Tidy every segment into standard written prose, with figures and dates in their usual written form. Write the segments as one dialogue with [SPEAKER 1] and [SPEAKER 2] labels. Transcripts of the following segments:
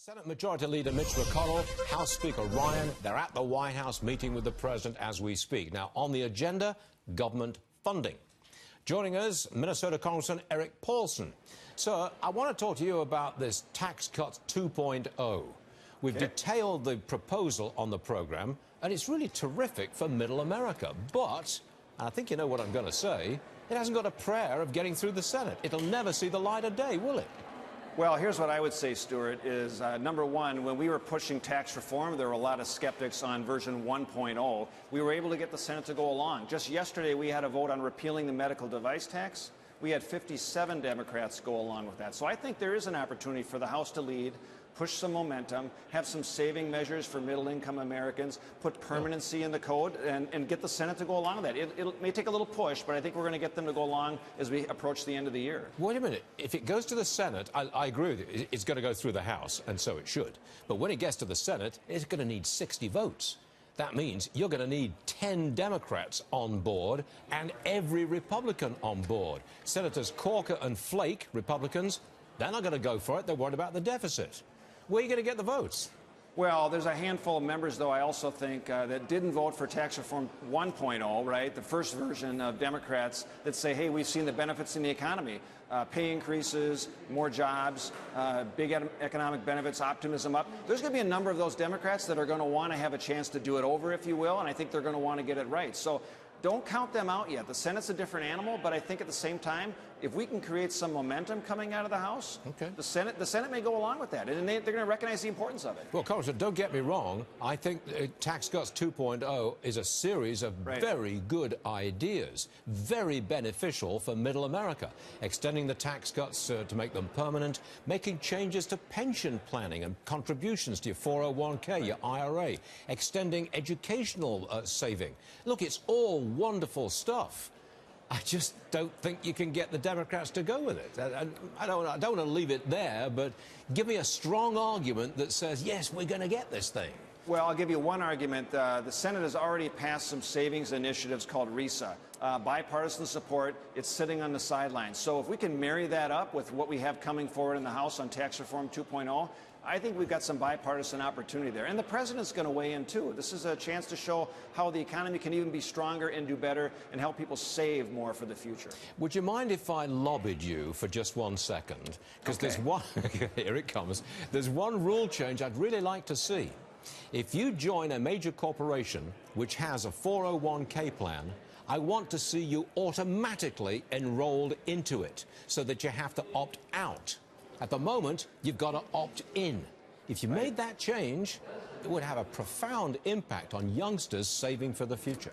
[SPEAKER 1] Senate Majority Leader Mitch McConnell, House Speaker Ryan, they're at the White House meeting with the President as we speak. Now, on the agenda, government funding. Joining us, Minnesota Congressman Erik Paulsen. Sir, I want to talk to you about this Tax Cuts 2.0. We've detailed the proposal on the program, and it's really terrific for middle America. But, and I think you know what I'm going to say, it hasn't got a prayer of getting through the Senate. It'll never see the light of day, will it?
[SPEAKER 2] Well, here's what I would say, Stuart, is number one, when we were pushing tax reform, there were a lot of skeptics on version 1.0. We were able to get the Senate to go along. Just yesterday, we had a vote on repealing the medical device tax. We had 57 Democrats go along with that. So I think there is an opportunity for the House to lead, push some momentum, have some saving measures for middle-income Americans, put permanency in the code, and get the Senate to go along with that. It may take a little push, but I think we're going to get them to go along as we approach the end of the year.
[SPEAKER 1] Wait a minute. If it goes to the Senate, I agree with you. It's going to go through the House, and so it should. But when it gets to the Senate, it's going to need 60 votes. That means you're going to need 10 Democrats on board and every Republican on board. Senators Corker and Flake, Republicans, they're not going to go for it. They're worried about the deficit. Where are you going to get the votes?
[SPEAKER 2] Well, there's a handful of members, though, I also think, that didn't vote for tax reform 1.0, right? The first version of Democrats that say, hey, we've seen the benefits in the economy. Pay increases, more jobs, big economic benefits, optimism up. There's going to be a number of those Democrats that are going to want to have a chance to do it over, if you will, and I think they're going to want to get it right. So don't count them out yet. The Senate's a different animal, but I think at the same time, if we can create some momentum coming out of the House, the Senate may go along with that, and they're going to recognize the importance of it.
[SPEAKER 1] Well, Congressman, don't get me wrong. I think Tax Cuts 2.0 is a series of very good ideas, very beneficial for middle America. Extending the tax cuts to make them permanent, making changes to pension planning and contributions to your 401k, your IRA, extending educational saving. Look, it's all wonderful stuff. I just don't think you can get the Democrats to go with it. I don't want to leave it there, but give me a strong argument that says, yes, we're going to get this thing.
[SPEAKER 2] Well, I'll give you one argument. The Senate has already passed some savings initiatives called RISA. Bipartisan support. It's sitting on the sidelines. So if we can marry that up with what we have coming forward in the House on tax reform 2.0, I think we've got some bipartisan opportunity there. And the president's going to weigh in, too. This is a chance to show how the economy can even be stronger and do better and help people save more for the future.
[SPEAKER 1] Would you mind if I lobbied you for just 1 second? Because there's one, here it comes, there's one rule change I'd really like to see. If you join a major corporation which has a 401k plan, I want to see you automatically enrolled into it so that you have to opt out. At the moment, you've got to opt in. If you made that change, it would have a profound impact on youngsters saving for the future.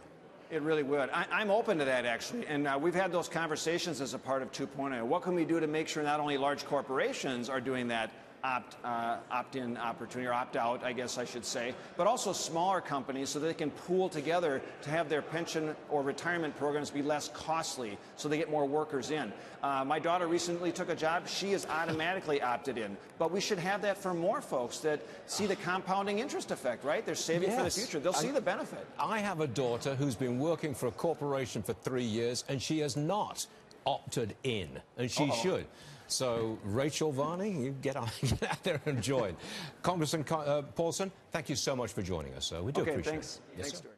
[SPEAKER 2] It really would. I'm open to that, actually. And we've had those conversations as a part of 2.0. What can we do to make sure not only large corporations are doing that opt-in opportunity, or opt-out, I guess I should say, but also smaller companies so they can pool together to have their pension or retirement programs be less costly so they get more workers in. My daughter recently took a job. She is automatically opted in. But we should have that for more folks that see the compounding interest effect, right? They're saving for the future. They'll see the benefit.
[SPEAKER 1] I have a daughter who's been working for a corporation for 3 years, and she has not opted in, and she should. So, Rachel Varney, you get out there and join. Congressman Paulsen, thank you so much for joining us, sir. We do appreciate it.
[SPEAKER 2] Thanks, Stuart.